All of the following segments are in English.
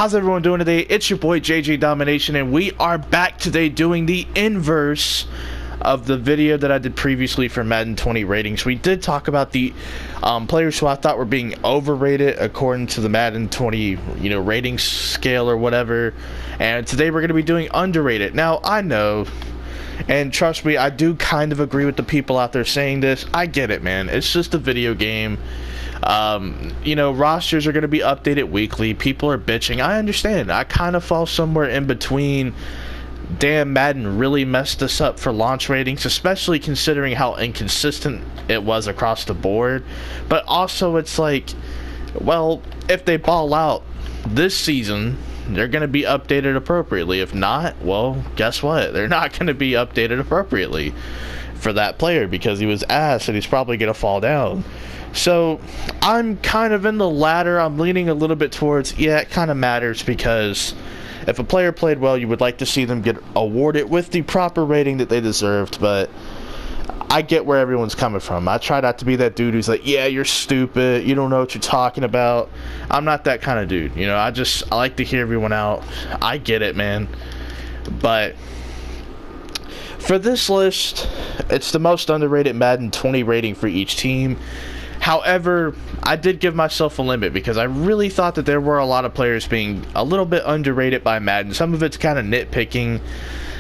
How's everyone doing today? It's your boy JJ Domination, and we are back today doing the inverse of the video that I did previously for Madden 20 ratings. We did talk about the players who I thought were being overrated according to the Madden 20 rating scale or whatever, and today we're going to be doing underrated. Now, I know, and trust me, I do kind of agree with the people out there saying this. I get it, man. It's just a video game. Rosters are going to be updated weekly. People are bitching. I understand. I kind of fall somewhere in between. Damn, Madden really messed us up for launch ratings, especially considering how inconsistent it was across the board. But also, it's like, well, if they ball out this season, they're going to be updated appropriately. If not, well, guess what? They're not going to be updated appropriately for that player because he was ass and he's probably going to fall down. So I'm kind of in the latter. I'm leaning a little bit towards, yeah, it kind of matters, because if a player played well, you would like to see them get awarded with the proper rating that they deserved. But I get where everyone's coming from. I try not to be that dude who's like, yeah, you're stupid, you don't know what you're talking about. I'm not that kind of dude. I like to hear everyone out. I get it, man. But for this list, it's the most underrated Madden 20 rating for each team. However, I did give myself a limit because I really thought that there were a lot of players being a little bit underrated by Madden. Some of it's kind of nitpicking,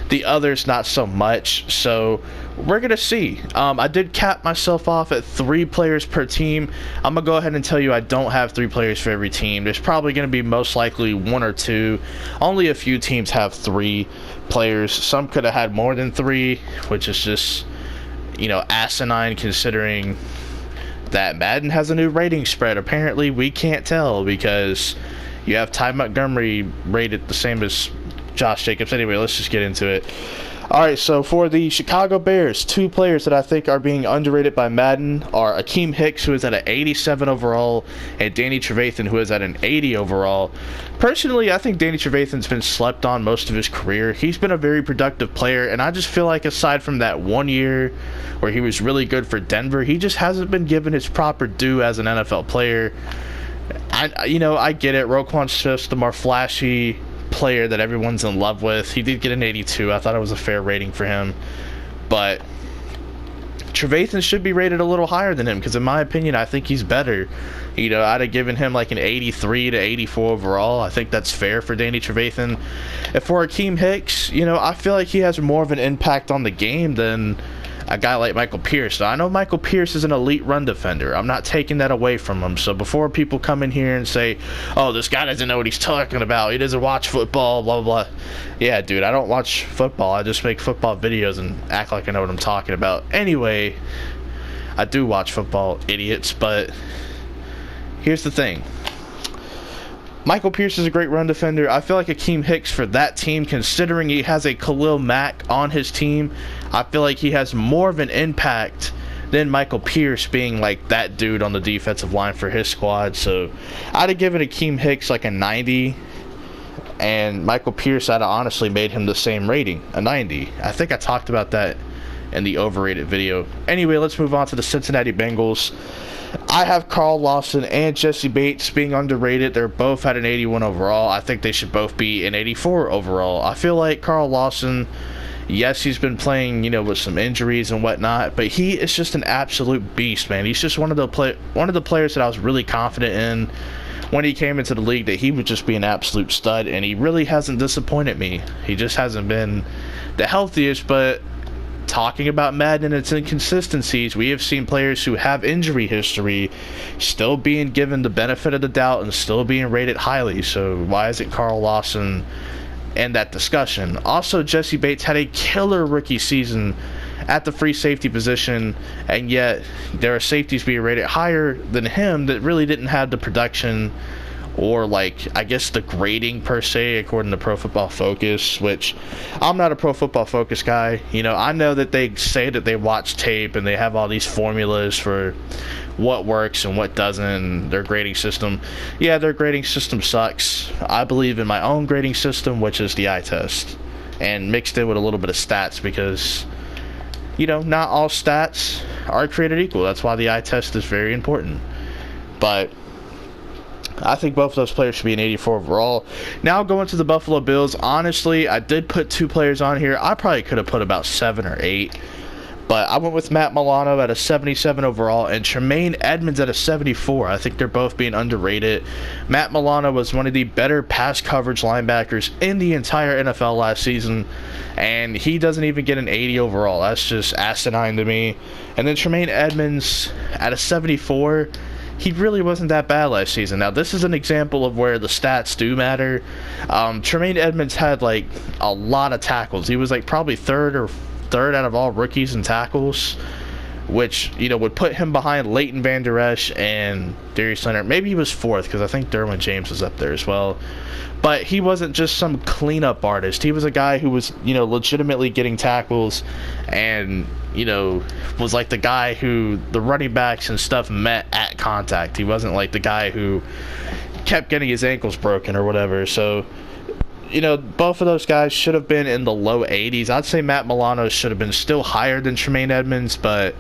the others not so much. So we're going to see. I did cap myself off at 3 players per team. I'm going to go ahead and tell you I don't have 3 players for every team. There's probably going to be most likely 1 or 2. Only a few teams have 3 players. Some could have had more than 3, which is just, asinine considering that Madden has a new rating spread. Apparently we can't tell because you have Ty Montgomery rated the same as Josh Jacobs. Anyway, let's just get into it. Alright, so for the Chicago Bears, 2 players that I think are being underrated by Madden are Akeem Hicks, who is at an 87 overall, and Danny Trevathan, who is at an 80 overall. Personally, I think Danny Trevathan's been slept on most of his career. He's been a very productive player, and I just feel like aside from that 1 year where he was really good for Denver, he just hasn't been given his proper due as an NFL player. I get it. Roquan Smith's the more flashy player that everyone's in love with. He did get an 82. I thought it was a fair rating for him, but Trevathan should be rated a little higher than him because in my opinion I think he's better. I'd have given him like an 83 to 84 overall. I think that's fair for Danny Trevathan. And for Akeem Hicks, I feel like he has more of an impact on the game than a guy like Michael Pierce. Now, I know Michael Pierce is an elite run defender. I'm not taking that away from him. So before people come in here and say, oh, this guy doesn't know what he's talking about, he doesn't watch football, blah, blah, blah. Yeah, dude, I don't watch football. I just make football videos and act like I know what I'm talking about. Anyway, I do watch football, idiots, but here's the thing. Michael Pierce is a great run defender. I feel like Akeem Hicks for that team, considering he has a Khalil Mack on his team, I feel like he has more of an impact than Michael Pierce being like that dude on the defensive line for his squad. So I'd have given Akeem Hicks like a 90, and Michael Pierce, I'd have honestly made him the same rating, a 90. I think I talked about that in the overrated video. Anyway, let's move on to the Cincinnati Bengals. I have Carl Lawson and Jesse Bates being underrated. They're both at an 81 overall. I think they should both be an 84 overall. I feel like Carl Lawson, yes, he's been playing, with some injuries and whatnot, but he is just an absolute beast, man. He's just one of the players that I was really confident in when he came into the league that he would just be an absolute stud, and he really hasn't disappointed me. He just hasn't been the healthiest, but talking about Madden and its inconsistencies, we have seen players who have injury history still being given the benefit of the doubt and still being rated highly. So why isn't Carl Lawson in that discussion? Also, Jesse Bates had a killer rookie season at the free safety position, and yet there are safeties being rated higher than him that really didn't have the production or the grading per se according to Pro Football Focus, which I'm not a Pro Football Focus guy. I know that they say that they watch tape and they have all these formulas for what works and what doesn't, their grading system. Yeah, their grading system sucks. I believe in my own grading system, which is the eye test, and mixed in with a little bit of stats because, not all stats are created equal. That's why the eye test is very important. But I think both of those players should be an 84 overall. Now going to the Buffalo Bills, honestly, I did put 2 players on here. I probably could have put about 7 or 8. But I went with Matt Milano at a 77 overall and Tremaine Edmonds at a 74. I think they're both being underrated. Matt Milano was one of the better pass coverage linebackers in the entire NFL last season, and he doesn't even get an 80 overall. That's just asinine to me. And then Tremaine Edmonds at a 74. He really wasn't that bad last season. Now, this is an example of where the stats do matter. Tremaine Edmonds had, like, a lot of tackles. He was, like, probably third out of all rookies in tackles, which, you know, would put him behind Leighton Vander Esch and Darius Leonard. Maybe he was 4th, because I think Derwin James was up there as well. But he wasn't just some cleanup artist. He was a guy who was, you know, legitimately getting tackles and, you know, was like the guy who the running backs and stuff met at contact. He wasn't like the guy who kept getting his ankles broken or whatever. So, you know, both of those guys should have been in the low 80s. I'd say Matt Milano should have been still higher than Tremaine Edmonds, but,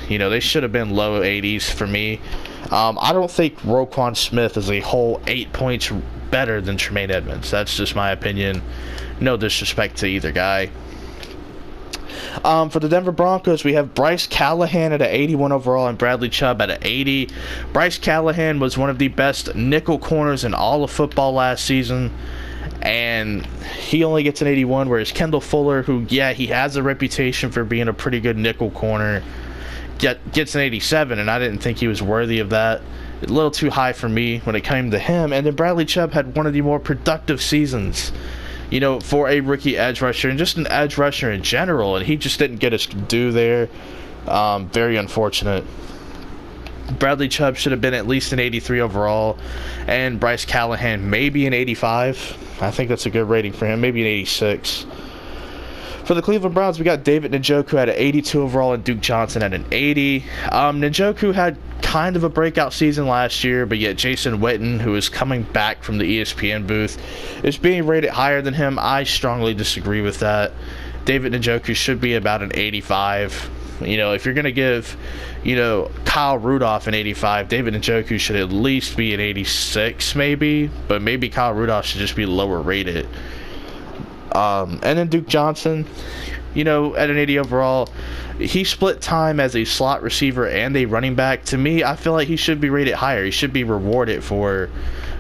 you know, they should have been low 80s for me. I don't think Roquan Smith is a whole 8 points better than Tremaine Edmonds. That's just my opinion. No disrespect to either guy. For the Denver Broncos, we have Bryce Callahan at an 81 overall and Bradley Chubb at an 80. Bryce Callahan was one of the best nickel corners in all of football last season, and he only gets an 81, whereas Kendall Fuller, who, yeah, he has a reputation for being a pretty good nickel corner, gets an 87, and I didn't think he was worthy of that. A little too high for me when it came to him. And then Bradley Chubb had one of the more productive seasons, you know, for a rookie edge rusher and just an edge rusher in general, and he just didn't get his due there. Very unfortunate. Bradley Chubb should have been at least an 83 overall, and Bryce Callahan maybe an 85. I think that's a good rating for him, maybe an 86. For the Cleveland Browns, we got David Njoku at an 82 overall and Duke Johnson at an 80. Njoku had kind of a breakout season last year, but yet Jason Witten, who is coming back from the ESPN booth, is being rated higher than him. I strongly disagree with that. David Njoku should be about an 85. You know, if you're going to give, you know, Kyle Rudolph an 85, David Njoku should at least be an 86 maybe, but maybe Kyle Rudolph should just be lower rated. And then Duke Johnson, you know, at an 80 overall, he split time as a slot receiver and a running back. To me, I feel like he should be rated higher. He should be rewarded for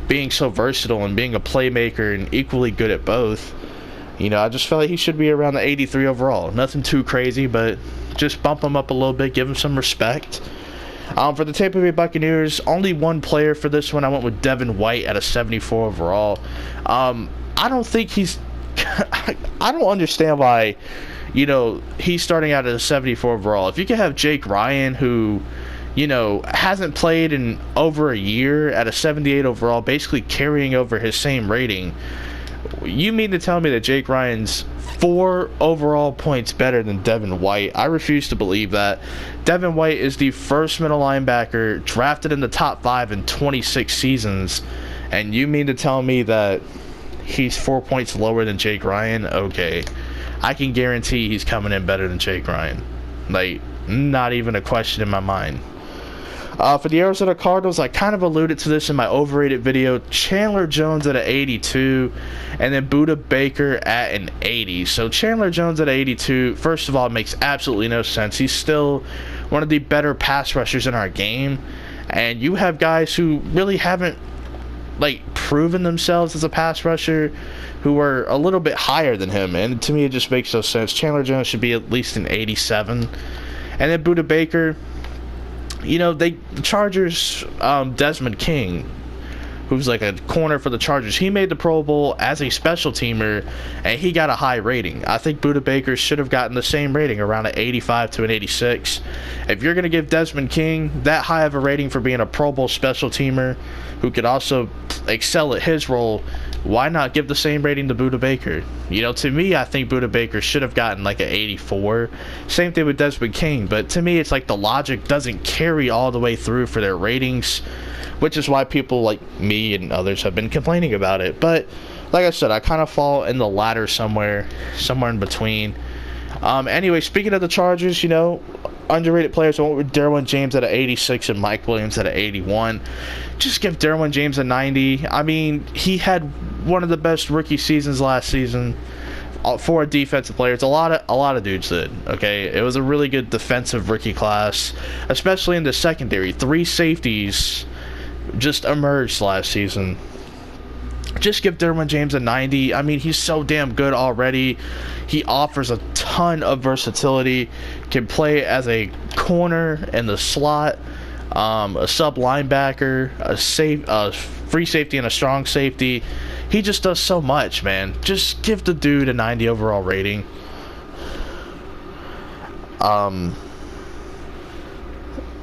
being so versatile and being a playmaker and equally good at both. You know, I just feel like he should be around the 83 overall. Nothing too crazy, but just bump him up a little bit, give him some respect. For the Tampa Bay Buccaneers, only one player for this one. I went with Devin White at a 74 overall. I don't think he's... I don't understand why, you know, he's starting out at a 74 overall. If you could have Jake Ryan, who, you know, hasn't played in over a year, at a 78 overall, basically carrying over his same rating, you mean to tell me that Jake Ryan's 4 overall points better than Devin White? I refuse to believe that. Devin White is the first middle linebacker drafted in the top 5 in 26 seasons, and you mean to tell me that he's 4 points lower than Jake Ryan? Okay. I can guarantee he's coming in better than Jake Ryan. Like, not even a question in my mind. For the Arizona Cardinals, I kind of alluded to this in my overrated video. Chandler Jones at an 82, and then Budda Baker at an 80. So Chandler Jones at 82, first of all, makes absolutely no sense. He's still one of the better pass rushers in our game, and you have guys who really haven't, like, proven themselves as a pass rusher who are a little bit higher than him, and to me it just makes no sense. Chandler Jones should be at least an 87. And then Budda Baker, you know, the Chargers, Desmond King, who's like a corner for the Chargers, he made the Pro Bowl as a special teamer, and he got a high rating. I think Budda Baker should have gotten the same rating, around an 85 to an 86. If you're going to give Desmond King that high of a rating for being a Pro Bowl special teamer who could also excel at his role, why not give the same rating to Budda Baker? You know, to me, I think Budda Baker should have gotten like an 84. Same thing with Desmond King, but to me, it's like the logic doesn't carry all the way through for their ratings, which is why people like me and others have been complaining about it. But like I said, I kind of fall in the latter somewhere in between. Anyway, speaking of the Chargers, you know, underrated players, I went with Derwin James at an 86 and Mike Williams at an 81. Just give Derwin James a 90. I mean, he had one of the best rookie seasons last season for a defensive player. It's a lot of dudes did. Okay, it was a really good defensive rookie class, especially in the secondary. 3 safeties just emerged last season. Just give Derwin James a 90. I mean, he's so damn good already. He offers a ton of versatility. Can play as a corner in the slot, a sub linebacker, a free safety, and a strong safety. He just does so much, man. Just give the dude a 90 overall rating.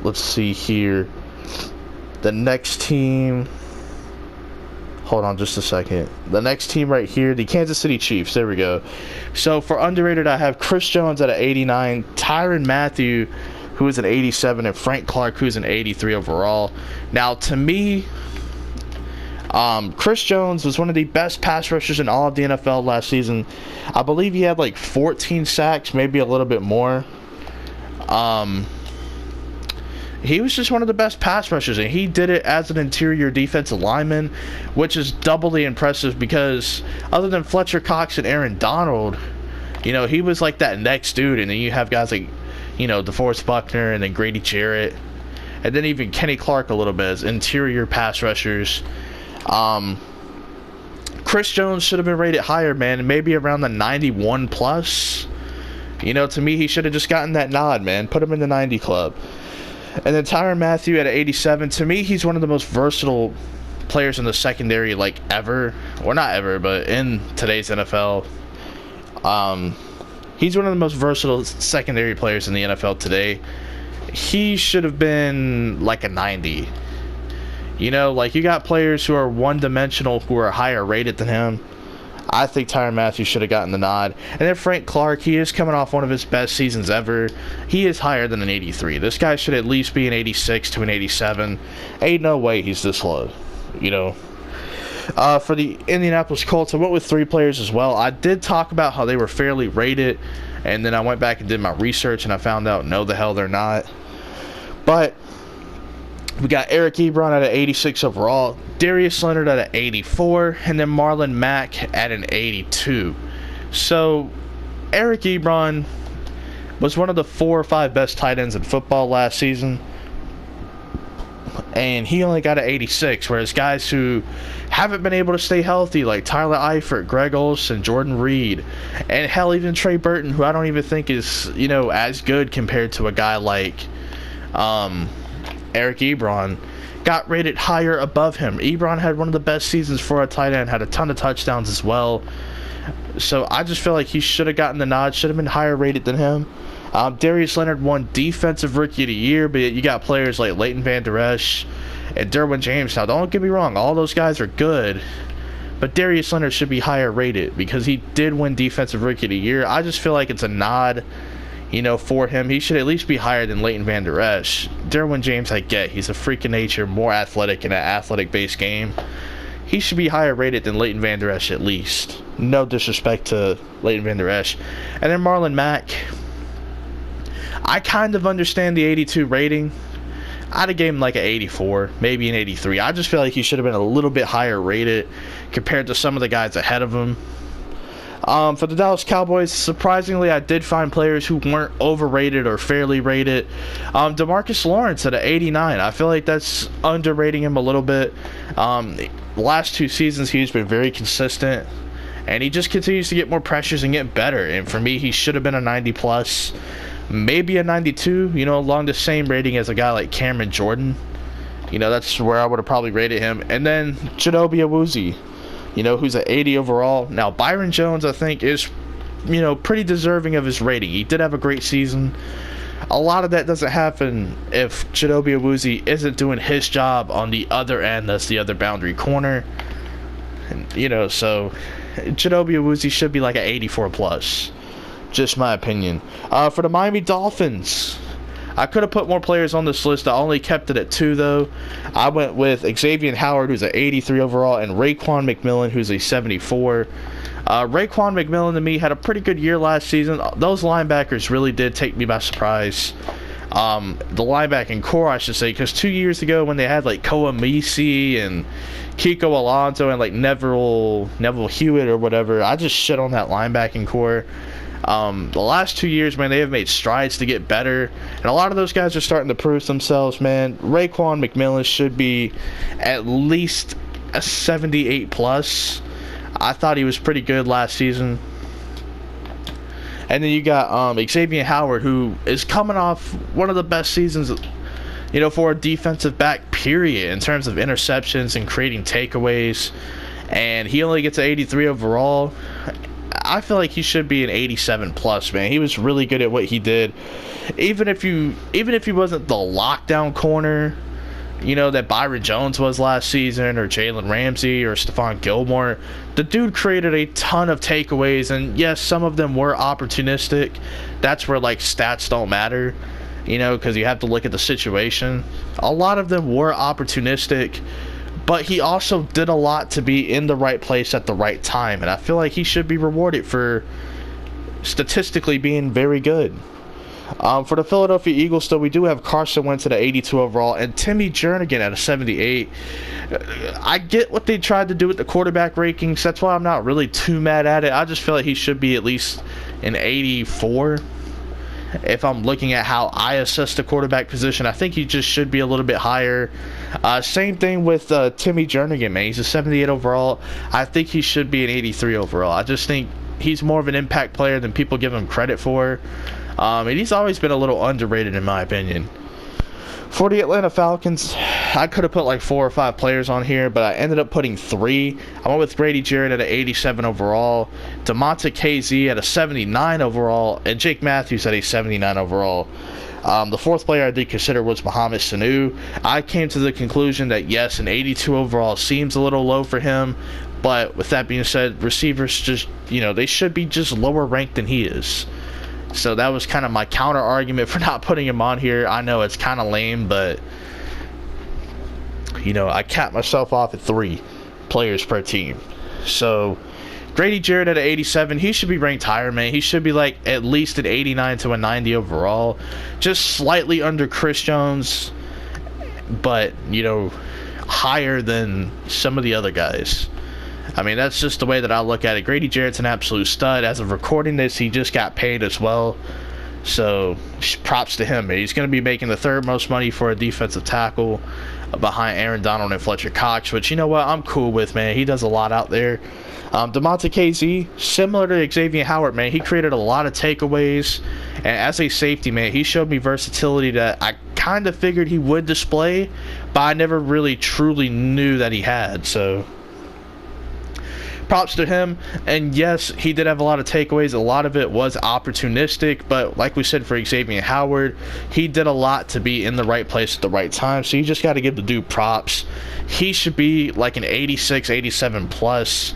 Let's see here. The next team. Hold on just a second. The next team right here, the Kansas City Chiefs. There we go. So for underrated, I have Chris Jones at an 89, Tyrann Mathieu, who is an 87, and Frank Clark, who's an 83 overall. Now, to me, Chris Jones was one of the best pass rushers in all of the NFL last season. I believe he had like 14 sacks, maybe a little bit more. He was just one of the best pass rushers, and he did it as an interior defensive lineman, which is doubly impressive because other than Fletcher Cox and Aaron Donald, you know, he was like that next dude. And then you have guys like, you know, DeForest Buckner and then Grady Jarrett, and then even Kenny Clark a little bit as interior pass rushers. Chris Jones should have been rated higher, man, maybe around the 91 plus. You know, to me, he should have just gotten that nod, man. Put him in the 90 club. And then Tyrann Mathieu at 87. To me, he's one of the most versatile players in the secondary, like, ever. Or not ever, but in today's NFL. He's one of the most versatile secondary players in the NFL today. He should have been like a 90. You know, like, you got players who are one-dimensional who are higher rated than him. I think Tyrann Mathieu should have gotten the nod. And then Frank Clark, he is coming off one of his best seasons ever. He is higher than an 83. This guy should at least be an 86 to an 87. Ain't no way he's this low, you know. For the Indianapolis Colts, I went with 3 players as well. I did talk about how they were fairly rated, and then I went back and did my research, and I found out no, the hell they're not. But we got Eric Ebron at an 86 overall, Darius Leonard at an 84, and then Marlon Mack at an 82. So, Eric Ebron was one of the 4 or 5 best tight ends in football last season, and he only got an 86, whereas guys who haven't been able to stay healthy, like Tyler Eifert, Greg Olsen, Jordan Reed, and hell, even Trey Burton, who I don't even think is, you know, as good compared to a guy like Eric Ebron, got rated higher above him. Ebron had one of the best seasons for a tight end, had a ton of touchdowns as well. So I just feel like he should have gotten the nod, should have been higher rated than him. Darius Leonard won Defensive Rookie of the Year, but you got players like Leighton Vander Esch and Derwin James. Now, don't get me wrong, all those guys are good, but Darius Leonard should be higher rated because he did win Defensive Rookie of the Year. I just feel like it's a nod, you know, for him. He should at least be higher than Leighton Vander Esch. Derwin James, I get. He's a freak of nature, more athletic in an athletic-based game. He should be higher rated than Leighton Vander Esch at least. No disrespect to Leighton Vander Esch. And then Marlon Mack. I kind of understand the 82 rating. I'd have gave him like an 84, maybe an 83. I just feel like he should have been a little bit higher rated compared to some of the guys ahead of him. For the Dallas Cowboys, surprisingly, I did find players who weren't overrated or fairly rated. DeMarcus Lawrence at an 89. I feel like that's underrating him a little bit. The last 2 seasons, he's been very consistent, and he just continues to get more pressures and get better. And for me, he should have been a 90 plus, maybe a 92, you know, along the same rating as a guy like Cameron Jordan. You know, that's where I would have probably rated him. And then Chidobe Awuzie, you know, who's an 80 overall. Now, Byron Jones, I think, is, you know, pretty deserving of his rating. He did have a great season. A lot of that doesn't happen if Chidobe Awuzie isn't doing his job on the other end. That's the other boundary corner. And, you know, so Chidobe Awuzie should be like an 84 plus. Just my opinion. For the Miami Dolphins, I could have put more players on this list. I only kept it at 2, though. I went with Xavier Howard, who's an 83 overall, and Raekwon McMillan, who's a 74. Raekwon McMillan, to me, had a pretty good year last season. Those linebackers really did take me by surprise. The linebacking core, I should say, because 2 years ago when they had like Koa Misi and Kiko Alonso and like Neville Hewitt or whatever, I just shit on that linebacking core. The last 2 years, man, they have made strides to get better, and a lot of those guys are starting to prove themselves, man. Raekwon McMillan should be at least a 78 plus. I thought he was pretty good last season. And then you got Xavier Howard, who is coming off one of the best seasons, you know, for a defensive back, period, in terms of interceptions and creating takeaways. And he only gets an 83 overall. I feel like he should be an 87 plus, man. He was really good at what he did. Even if he wasn't the lockdown corner, you know, that Byron Jones was last season, or Jalen Ramsey, or Stephon Gilmore, the dude created a ton of takeaways, and yes, some of them were opportunistic. That's where, like, stats don't matter, you know, because you have to look at the situation. A lot of them were opportunistic, but he also did a lot to be in the right place at the right time, and I feel like he should be rewarded for statistically being very good. For the Philadelphia Eagles, though, we do have Carson Wentz at an 82 overall and Timmy Jernigan at a 78. I get what they tried to do with the quarterback rankings. That's why I'm not really too mad at it. I just feel like he should be at least an 84. If I'm looking at how I assess the quarterback position, I think he just should be a little bit higher. Same thing with Timmy Jernigan, man. He's a 78 overall. I think he should be an 83 overall. I just think he's more of an impact player than people give him credit for. And he's always been a little underrated, in my opinion. For the Atlanta Falcons, I could have put like 4 or 5 players on here, but I ended up putting 3. I went with Grady Jarrett at an 87 overall, DeMonte KZ at a 79 overall, and Jake Matthews at a 79 overall. The 4th player I did consider was Mohamed Sanu. I came to the conclusion that, yes, an 82 overall seems a little low for him, but with that being said, receivers just, you know, they should be just lower ranked than he is. So that was kind of my counter argument for not putting him on here. I know it's kind of lame, but, you know, I capped myself off at 3 players per team. So Grady Jarrett at an 87, he should be ranked higher, man. He should be like at least an 89 to a 90 overall. Just slightly under Chris Jones, but, you know, higher than some of the other guys. I mean, that's just the way that I look at it. Grady Jarrett's an absolute stud. As of recording this, he just got paid as well. So, props to him. He's going to be making the 3rd most money for a defensive tackle behind Aaron Donald and Fletcher Cox, which, you know what, I'm cool with, man. He does a lot out there. DeMonte KZ, similar to Xavier Howard, man. He created a lot of takeaways. And as a safety, man, he showed me versatility that I kind of figured he would display, but I never really truly knew that he had. So props to him. And yes, he did have a lot of takeaways. A lot of it was opportunistic, but like we said for Xavier Howard, he did a lot to be in the right place at the right time. So you just got to give the dude props. He should be like an 86, 87 plus.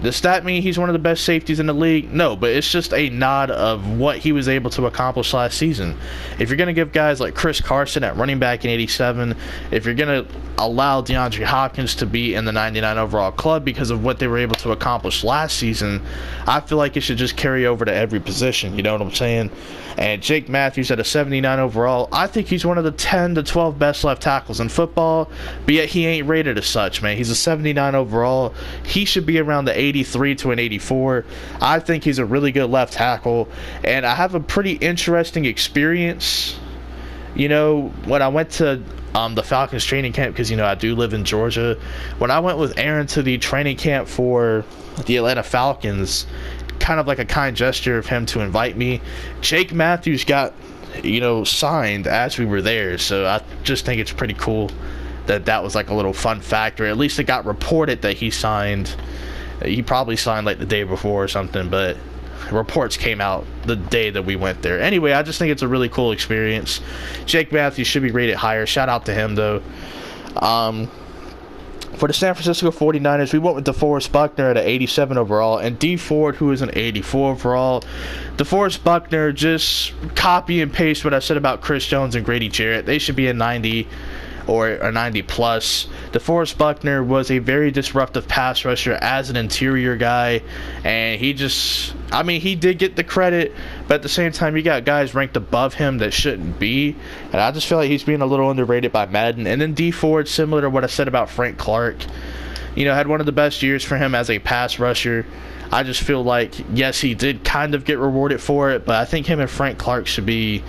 Does that mean he's one of the best safeties in the league? No, but it's just a nod of what he was able to accomplish last season. If you're going to give guys like Chris Carson at running back in 87, if you're going to allow DeAndre Hopkins to be in the 99 overall club because of what they were able to accomplish last season, I feel like it should just carry over to every position. You know what I'm saying? And Jake Matthews at a 79 overall, I think he's one of the 10 to 12 best left tackles in football, but yet he ain't rated as such, man. He's a 79 overall. He should be around the 83 to an 84. I think he's a really good left tackle, and I have a pretty interesting experience, you know, when I went to the Falcons training camp, because, you know, I do live in Georgia. When I went with Aaron to the training camp for the Atlanta Falcons, kind of like a kind gesture of him to invite me, Jake Matthews got, you know, signed as we were there. So I just think it's pretty cool that was like a little fun factor. At least it got reported that he signed. He probably signed like the day before or something, but reports came out the day that we went there. Anyway, I just think it's a really cool experience. Jake Matthews should be rated higher. Shout out to him, though. For the San Francisco 49ers, we went with DeForest Buckner at an 87 overall, and Dee Ford, who is an 84 overall. DeForest Buckner, just copy and paste what I said about Chris Jones and Grady Jarrett. They should be a 90. or a 90 plus. DeForest Buckner was a very disruptive pass rusher as an interior guy, and he did get the credit, but at the same time, you got guys ranked above him that shouldn't be, and I just feel like he's being a little underrated by Madden. And then D Ford, similar to what I said about Frank Clark, had one of the best years for him as a pass rusher. I just feel like, yes, he did kind of get rewarded for it, but I think him and Frank Clark should be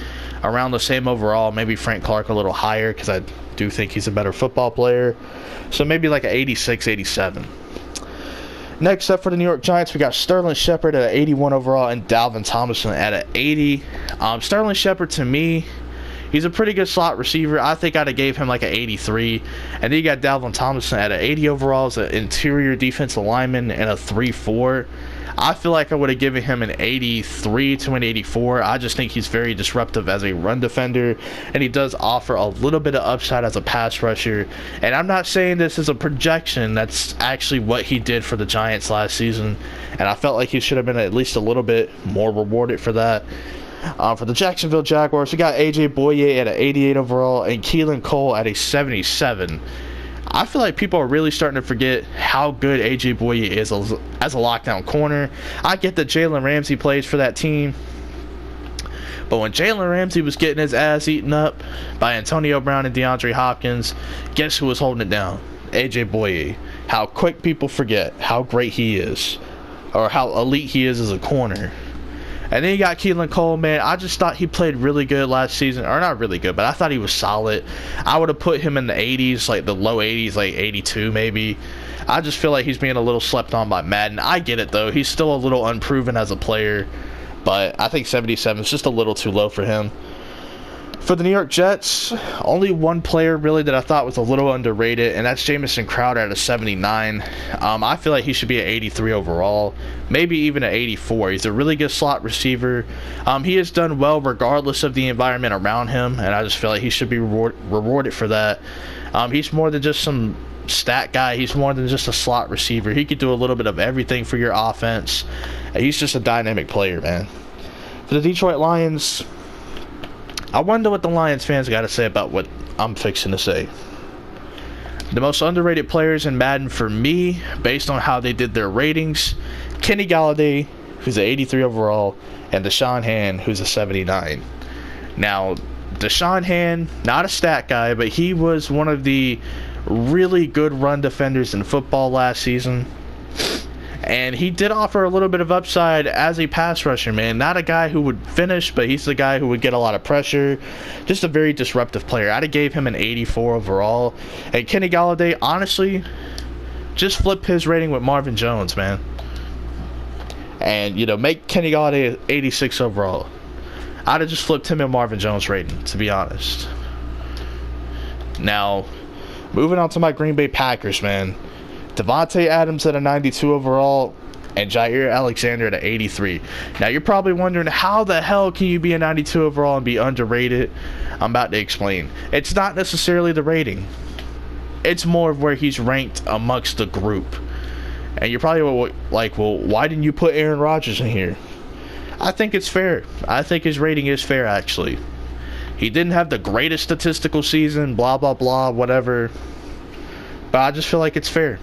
around the same overall. Maybe Frank Clark a little higher, because I do think he's a better football player. So maybe like an 86, 87. Next up for the New York Giants, we got Sterling Shepard at an 81 overall and Dalvin Tomlinson at an 80. Sterling Shepard, to me, he's a pretty good slot receiver. I think I'd have gave him like an 83. And then you got Dalvin Tomlinson at an 80 overall as an interior defensive lineman and a 3-4. I feel like I would have given him an 83 to an 84. I just think he's very disruptive as a run defender, and he does offer a little bit of upside as a pass rusher. And I'm not saying this is a projection. That's actually what he did for the Giants last season, and I felt like he should have been at least a little bit more rewarded for that. For the Jacksonville Jaguars, we got A.J. Boye at an 88 overall and Keelan Cole at a 77. I feel like people are really starting to forget how good A.J. Boye is as a lockdown corner. I get that Jalen Ramsey plays for that team, but when Jalen Ramsey was getting his ass eaten up by Antonio Brown and DeAndre Hopkins, guess who was holding it down? A.J. Boye. How quick people forget how great he is, or how elite he is as a corner. And then you got Keelan Cole, man. I just thought he played really good last season. Or not really good, but I thought he was solid. I would have put him in the 80s, like the low 80s, like 82 maybe. I just feel like he's being a little slept on by Madden. I get it, though. He's still a little unproven as a player. But I think 77 is just a little too low for him. For the New York Jets, only one player really that I thought was a little underrated, and that's Jamison Crowder at a 79. I feel like he should be an 83 overall, maybe even an 84. He's a really good slot receiver. He has done well regardless of the environment around him, and I just feel like he should be rewarded for that. He's more than just some stat guy. He's more than just a slot receiver. He could do a little bit of everything for your offense. He's just a dynamic player, man. For the Detroit Lions, I wonder what the Lions fans got to say about what I'm fixing to say. The most underrated players in Madden for me, based on how they did their ratings, Kenny Galladay, who's an 83 overall, and Deshaun Hand, who's a 79. Now, Deshaun Hand, not a stat guy, but he was one of the really good run defenders in football last season. And he did offer a little bit of upside as a pass rusher, man. Not a guy who would finish, but he's the guy who would get a lot of pressure. Just a very disruptive player. I'd have gave him an 84 overall. And Kenny Galladay, honestly, just flip his rating with Marvin Jones, man. And, make Kenny Galladay 86 overall. I'd have just flipped him and Marvin Jones rating, to be honest. Now, moving on to my Green Bay Packers, man. Devontae Adams at a 92 overall and Jair Alexander at an 83. Now, you're probably wondering, how the hell can you be a 92 overall and be underrated? I'm about to explain. It's not necessarily the rating. It's more of where he's ranked amongst the group. And you're probably like, well, why didn't you put Aaron Rodgers in here? I think it's fair. I think his rating is fair, actually. He didn't have the greatest statistical season, blah, blah, blah, whatever. But I just feel like it's fair.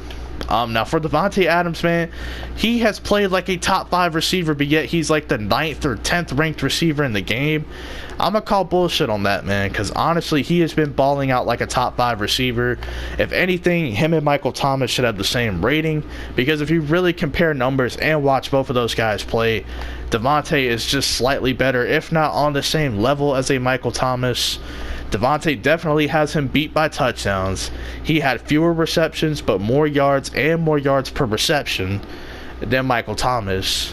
Now, for Devontae Adams, man, he has played like a top 5 receiver, but yet he's like the 9th or 10th ranked receiver in the game. I'm going to call bullshit on that, man, because honestly, he has been balling out like a top 5 receiver. If anything, him and Michael Thomas should have the same rating, because if you really compare numbers and watch both of those guys play, Devontae is just slightly better, if not on the same level as a Michael Thomas. Devontae definitely has him beat by touchdowns. He had fewer receptions, but more yards and more yards per reception than Michael Thomas.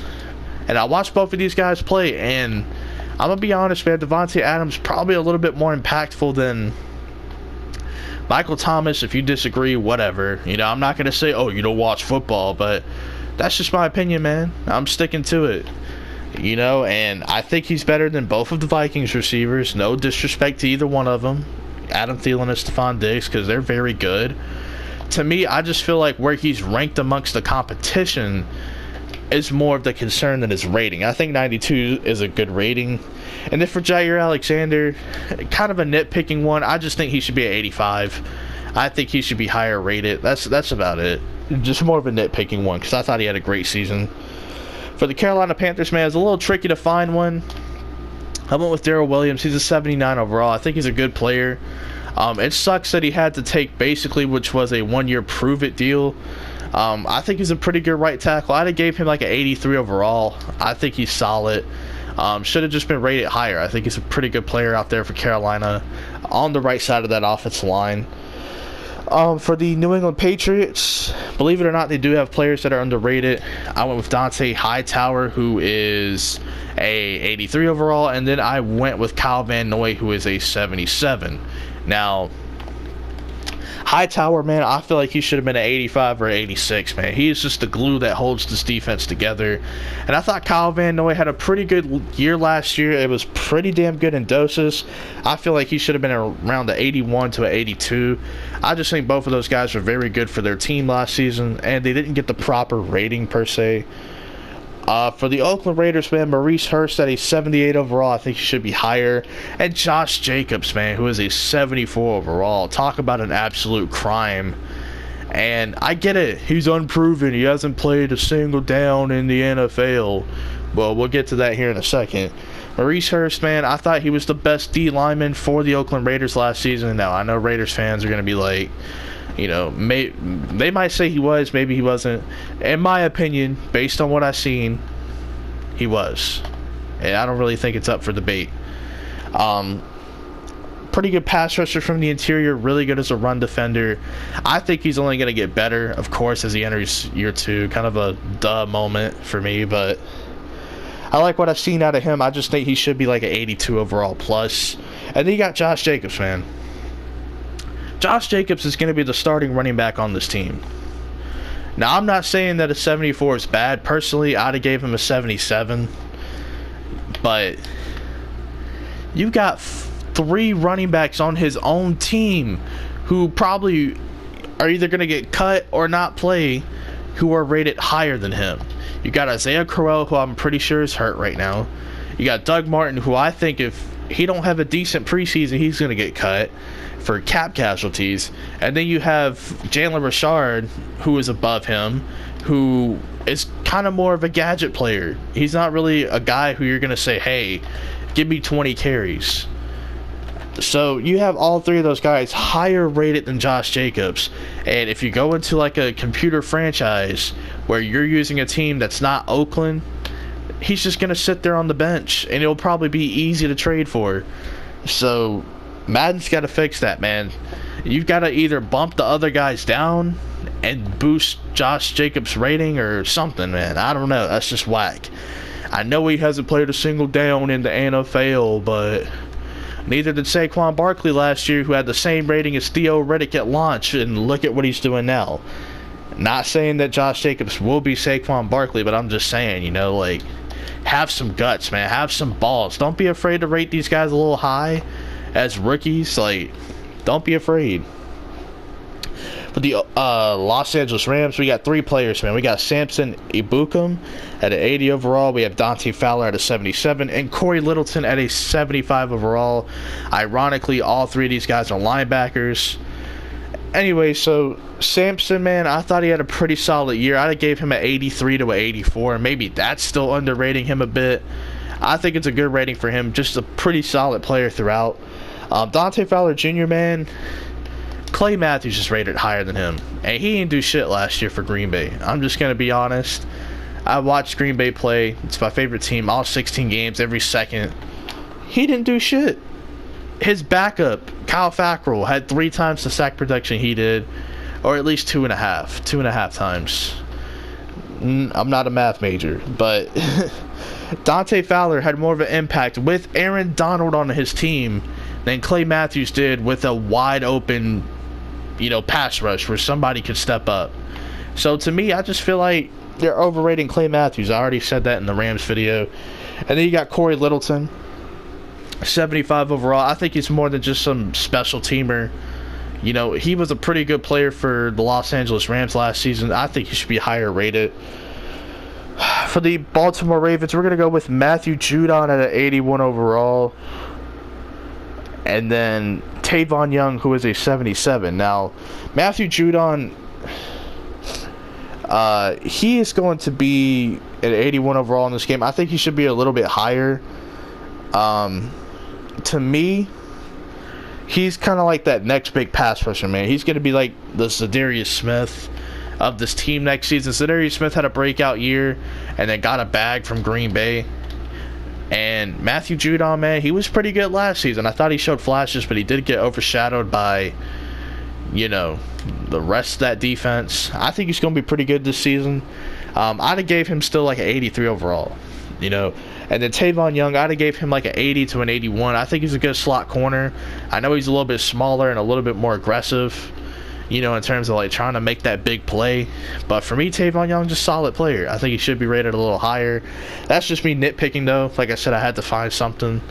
And I watched both of these guys play, and I'm going to be honest, man, Devontae Adams probably a little bit more impactful than Michael Thomas. If you disagree, whatever. I'm not going to say, oh, you don't watch football, but that's just my opinion, man. I'm sticking to it. And I think he's better than both of the Vikings receivers. No disrespect to either one of them, Adam Thielen and Stephon Diggs, because they're very good. To me, I just feel like where he's ranked amongst the competition, is more of the concern than his rating. I think 92 is a good rating. And then for Jair Alexander, kind of a nitpicking one. I just think he should be at 85. I think he should be higher rated. That's about it. Just more of a nitpicking one because I thought he had a great season. For the Carolina Panthers, man, it's a little tricky to find one. I went with Darrell Williams. He's a 79 overall. I think he's a good player. It sucks that he had to take basically, which was a one-year prove-it deal. I think he's a pretty good right tackle. I'd have gave him like an 83 overall. I think he's solid. Should have just been rated higher. I think he's a pretty good player out there for Carolina on the right side of that offensive line. For the New England Patriots, believe it or not, they do have players that are underrated. I went with Dante Hightower, who is a 83 overall, and then I went with Kyle Van Noy, who is a 77. Now, Hightower, man, I feel like he should have been an 85 or 86, man. He is just the glue that holds this defense together. And I thought Kyle Van Noy had a pretty good year last year. It was pretty damn good in doses. I feel like he should have been around the 81 to an 82. I just think both of those guys were very good for their team last season, and they didn't get the proper rating per se. For the Oakland Raiders, man, Maurice Hurst at a 78 overall. I think he should be higher. And Josh Jacobs, man, who is a 74 overall. Talk about an absolute crime. And I get it. He's unproven. He hasn't played a single down in the NFL. Well, we'll get to that here in a second. Maurice Hurst, man, I thought he was the best D lineman for the Oakland Raiders last season. Now, I know Raiders fans are going to be like, you know, they might say he was, maybe he wasn't. In my opinion, based on what I've seen, he was. And I don't really think it's up for debate. Pretty good pass rusher from the interior, really good as a run defender. I think he's only going to get better, of course, as he enters year two. Kind of a duh moment for me, but I like what I've seen out of him. I just think he should be like an 82 overall plus. And then you got Josh Jacobs, man. Josh Jacobs is going to be the starting running back on this team. Now, I'm not saying that a 74 is bad. Personally, I'd have gave him a 77. But you got three running backs on his own team who probably are either going to get cut or not play, who are rated higher than him. You got Isaiah Crowell, who I'm pretty sure is hurt right now. You got Doug Martin, who I think if he don't have a decent preseason, he's going to get cut for cap casualties. And then you have Jalen Richard, who is above him, who is kind of more of a gadget player. He's not really a guy who you're going to say, hey, give me 20 carries. So you have all three of those guys higher rated than Josh Jacobs. And if you go into like a computer franchise where you're using a team that's not Oakland, he's just going to sit there on the bench, and it'll probably be easy to trade for. So Madden's got to fix that, man. You've got to either bump the other guys down and boost Josh Jacobs' rating or something, man. I don't know. That's just whack. I know he hasn't played a single down in the NFL, but neither did Saquon Barkley last year, who had the same rating as Theo Riddick at launch, and look at what he's doing now. Not saying that Josh Jacobs will be Saquon Barkley, but I'm just saying, you know, like, have some guts, man. Have some balls. Don't be afraid to rate these guys a little high as rookies. Like, don't be afraid. For the Los Angeles Rams, we got three players, man. We got Samson Ebukam at an 80 overall. We have Dante Fowler at a 77. And Corey Littleton at a 75 overall. Ironically, all three of these guys are linebackers. Anyway, so Samson, man, I thought he had a pretty solid year. I'd have gave him an 83 to an 84. Maybe that's still underrating him a bit. I think it's a good rating for him. Just a pretty solid player throughout. Dante Fowler Jr., man, Clay Matthews is rated higher than him. And he didn't do shit last year for Green Bay. I'm just going to be honest. I watched Green Bay play. It's my favorite team. All 16 games, every second. He didn't do shit. His backup, Kyle Fackrell, had 3 times the sack production he did. Or at least 2.5. 2.5 times. I'm not a math major. But Dante Fowler had more of an impact with Aaron Donald on his team than Clay Matthews did with a wide open, you know, pass rush where somebody could step up. So to me, I just feel like they're overrating Clay Matthews. I already said that in the Rams video. And then you got Corey Littleton, 75 overall. I think he's more than just some special teamer. You know, he was a pretty good player for the Los Angeles Rams last season. I think he should be higher rated. For the Baltimore Ravens, we're going to go with Matthew Judon at an 81 overall. And then Tavon Young, who is a 77. Now, Matthew Judon, he is going to be an 81 overall in this game. I think he should be a little bit higher. To me, he's kind of like that next big pass rusher, man. He's going to be like the Zadarius Smith of this team next season. Zadarius Smith had a breakout year and then got a bag from Green Bay. And Matthew Judon, man, he was pretty good last season. I thought he showed flashes, but he did get overshadowed by, the rest of that defense. I think he's going to be pretty good this season. I'd have gave him still like an 83 overall, And then Tavon Young, I'd have gave him like an 80 to an 81. I think he's a good slot corner. I know he's a little bit smaller and a little bit more aggressive, in terms of like trying to make that big play. But for me, Tavon Young's just a solid player. I think he should be rated a little higher. That's just me nitpicking, though. Like I said, I had to find something.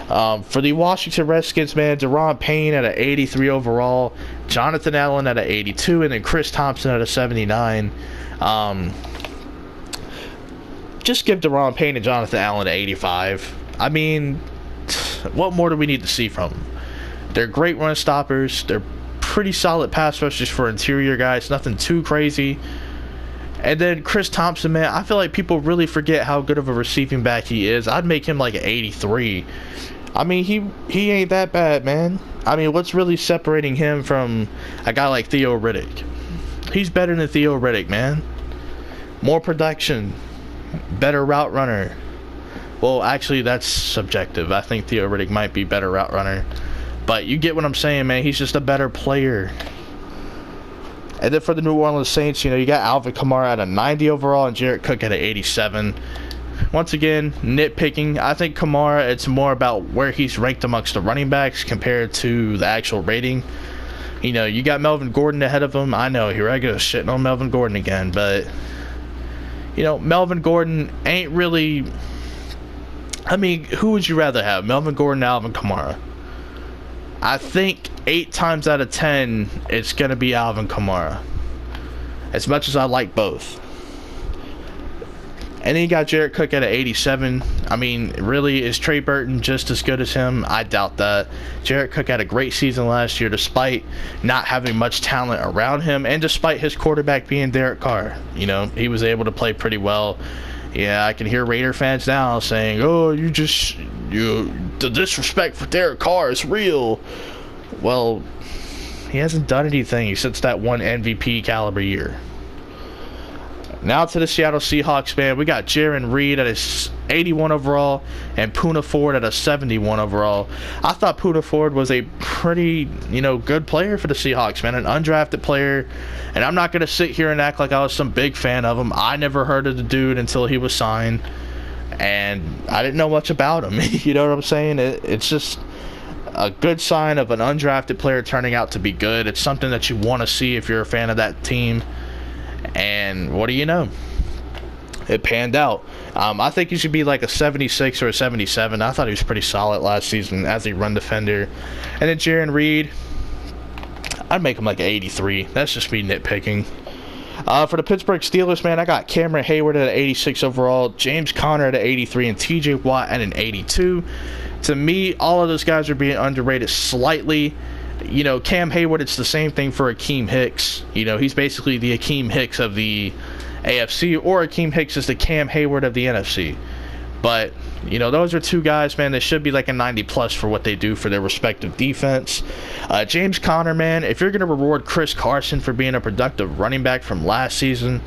For the Washington Redskins, man, Daron Payne at an 83 overall, Jonathan Allen at an 82, and then Chris Thompson at a 79. Just give Daron Payne and Jonathan Allen an 85. I mean, what more do we need to see from them? They're great run stoppers. They're pretty solid pass rushers for interior guys. Nothing too crazy. And then Chris Thompson, man, I feel like people really forget how good of a receiving back he is. I'd make him like an 83. I mean, he ain't that bad, man. I mean, what's really separating him from a guy like Theo Riddick? He's better than Theo Riddick, man. More production. Better route runner. Well, actually, that's subjective. I think Theo Riddick might be better route runner. But you get what I'm saying, man. He's just a better player. And then for the New Orleans Saints, you got Alvin Kamara at a 90 overall and Jared Cook at an 87. Once again, nitpicking. I think Kamara, it's more about where he's ranked amongst the running backs compared to the actual rating. You got Melvin Gordon ahead of him. I know, here I go, shitting on Melvin Gordon again. But, Melvin Gordon ain't really... I mean, who would you rather have, Melvin Gordon or Alvin Kamara? I think 8 times out of 10, it's going to be Alvin Kamara. As much as I like both. And then you got Jared Cook at an 87. I mean, really, is Trey Burton just as good as him? I doubt that. Jared Cook had a great season last year despite not having much talent around him and despite his quarterback being Derek Carr. He was able to play pretty well. Yeah, I can hear Raider fans now saying, oh, the disrespect for Derek Carr is real. Well, he hasn't done anything since that one MVP caliber year. Now to the Seattle Seahawks, man. We got Jaron Reed at his 81 overall and Poona Ford at a 71 overall. I thought Poona Ford was a pretty, good player for the Seahawks, man. An undrafted player. And I'm not going to sit here and act like I was some big fan of him. I never heard of the dude until he was signed. And I didn't know much about him. You know what I'm saying? It's just a good sign of an undrafted player turning out to be good. It's something that you want to see if you're a fan of that team. And what do you know? It panned out. I think he should be like a 76 or a 77. I thought he was pretty solid last season as a run defender. And then Jaron Reed, I'd make him like an 83. That's just me nitpicking. For the Pittsburgh Steelers, man, I got Cameron Hayward at an 86 overall, James Conner at an 83, and TJ Watt at an 82. To me, all of those guys are being underrated slightly. Cam Hayward, it's the same thing for Akeem Hicks. He's basically the Akeem Hicks of the AFC, or Akeem Hicks is the Cam Hayward of the NFC. But, those are two guys, man, they should be like a 90-plus for what they do for their respective defense. James Conner, man, if you're going to reward Chris Carson for being a productive running back from last season,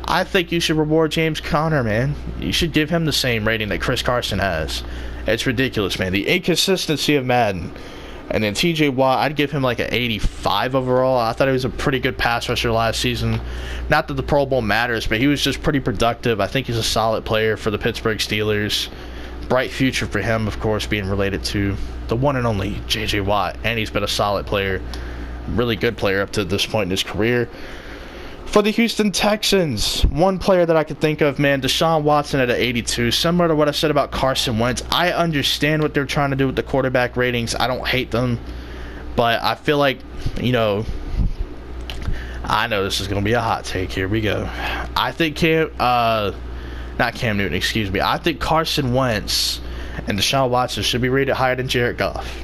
I think you should reward James Conner, man. You should give him the same rating that Chris Carson has. It's ridiculous, man. The inconsistency of Madden. And then TJ Watt, I'd give him like an 85 overall. I thought he was a pretty good pass rusher last season. Not that the Pro Bowl matters, but he was just pretty productive. I think he's a solid player for the Pittsburgh Steelers. Bright future for him, of course, being related to the one and only J.J. Watt. And he's been a solid player. Really good player up to this point in his career. For the Houston Texans, one player that I could think of, man, Deshaun Watson at an 82. Similar to what I said about Carson Wentz. I understand what they're trying to do with the quarterback ratings. I don't hate them. But I feel like, I know this is going to be a hot take. Here we go. I think Not Cam Newton, excuse me. I think Carson Wentz and Deshaun Watson should be rated higher than Jared Goff.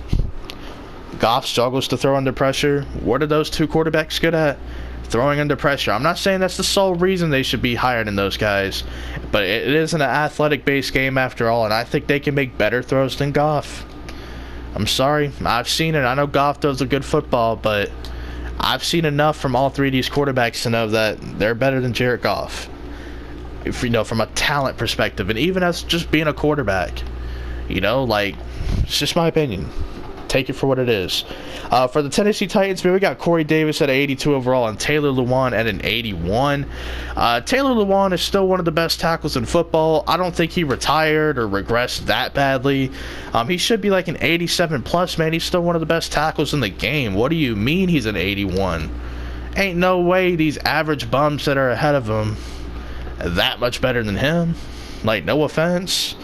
Goff struggles to throw under pressure. What are those two quarterbacks good at? Throwing under pressure. I'm not saying that's the sole reason they should be higher than those guys, but it is an athletic-based game after all, and I think they can make better throws than Goff. I'm sorry. I've seen it. I know Goff throws a good football, but I've seen enough from all three of these quarterbacks to know that they're better than Jared Goff. If you know, from a talent perspective, and even as just being a quarterback, you know, like, it's just my opinion. Take it for what it is. For the Tennessee Titans, man, we got Corey Davis at an 82 overall and Taylor Lewan at an 81. Taylor Lewan is still one of the best tackles in football. I don't think he retired or regressed that badly. He should be like an 87 plus, man. He's still one of the best tackles in the game. What do you mean he's an 81? Ain't no way these average bums that are ahead of him are that much better than him. Like, no offense.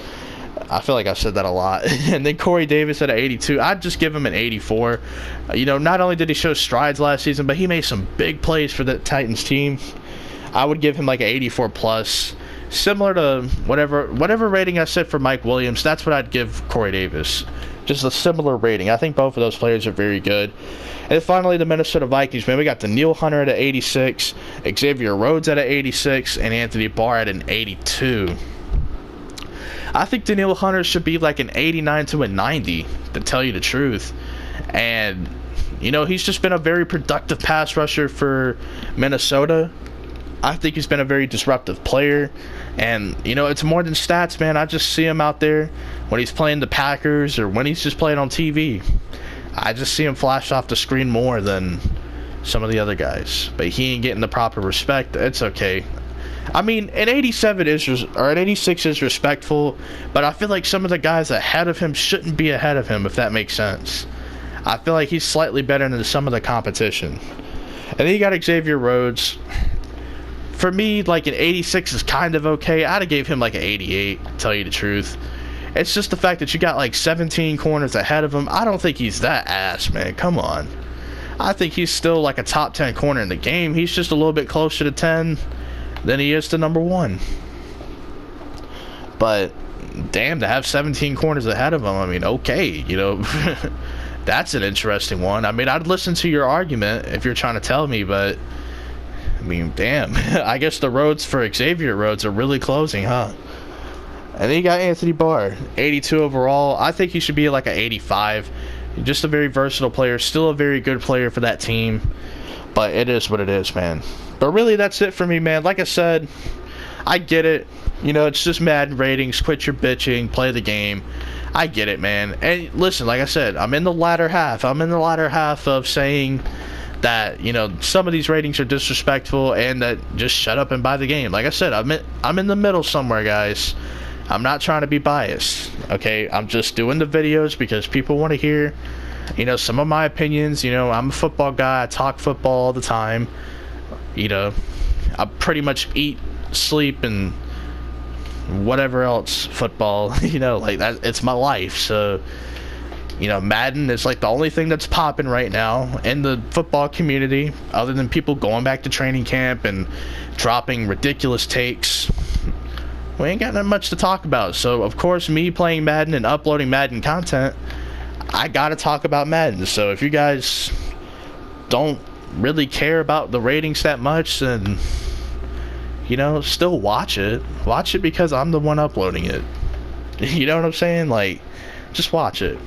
I feel like I've said that a lot. And then Corey Davis at an 82. I'd just give him an 84. You know, not only did he show strides last season, but he made some big plays for the Titans team. I would give him like an 84 plus. Similar to whatever rating I said for Mike Williams, that's what I'd give Corey Davis. Just a similar rating. I think both of those players are very good. And finally, the Minnesota Vikings, man. We got Danielle Hunter at an 86, Xavier Rhodes at an 86, and Anthony Barr at an 82. I think Danielle Hunter should be like an 89 to a 90, to tell you the truth. And, you know, he's just been a very productive pass rusher for Minnesota. I think he's been a very disruptive player. And, you know, it's more than stats, man. I just see him out there when he's playing the Packers or when he's just playing on TV. I just see him flash off the screen more than some of the other guys. But he ain't getting the proper respect. It's okay. I mean, an 87 or an 86 is respectful, but I feel like some of the guys ahead of him shouldn't be ahead of him, if that makes sense. I feel like he's slightly better than some of the competition. And then you got Xavier Rhodes. For me, like, an 86 is kind of okay. I'd have gave him like an 88, to tell you the truth. It's just the fact that you got like 17 corners ahead of him. I don't think he's that ass, man. Come on. I think he's still like a top 10 corner in the game. He's just a little bit closer to 10 than he is to number 1. But damn, to have 17 corners ahead of him, I mean, okay, you know, that's an interesting one. I mean, I'd listen to your argument if you're trying to tell me, but I mean, damn. I guess the roads for Xavier Rhodes are really closing, huh? And then you got Anthony Barr, 82 overall. I think he should be like an 85. Just a very versatile player, still a very good player for that team. But it is what it is, man. But really, that's it for me, man. Like I said, I get it. You know, it's just Madden ratings. Quit your bitching. Play the game. I get it, man. And listen, like I said, I'm in the latter half. I'm in the latter half of saying that, you know, some of these ratings are disrespectful and that just shut up and buy the game. Like I said, I'm in the middle somewhere, guys. I'm not trying to be biased, okay? I'm just doing the videos because people want to hear, you know, some of my opinions. You know, I'm a football guy. I talk football all the time. You know, I pretty much eat, sleep, and whatever else football, you know, like that. It's my life. So, you know, Madden is like the only thing that's popping right now in the football community, other than people going back to training camp and dropping ridiculous takes. We ain't got that much to talk about. So, of course, me playing Madden and uploading Madden content, I gotta talk about Madden. So if you guys don't really care about the ratings that much, then, you know, still watch it. Watch it because I'm the one uploading it. You know what I'm saying? Like, just watch it.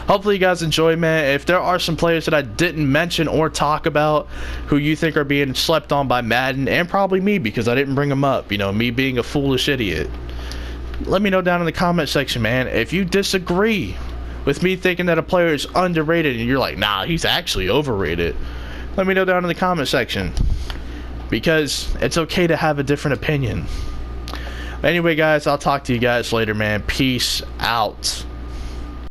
Hopefully you guys enjoy, man. If there are some players that I didn't mention or talk about who you think are being slept on by Madden, and probably me because I didn't bring them up, you know, me being a foolish idiot, let me know down in the comment section, man. If you disagree with me thinking that a player is underrated and you're like, nah, he's actually overrated, let me know down in the comment section, because it's okay to have a different opinion. Anyway, guys, I'll talk to you guys later, man. Peace out.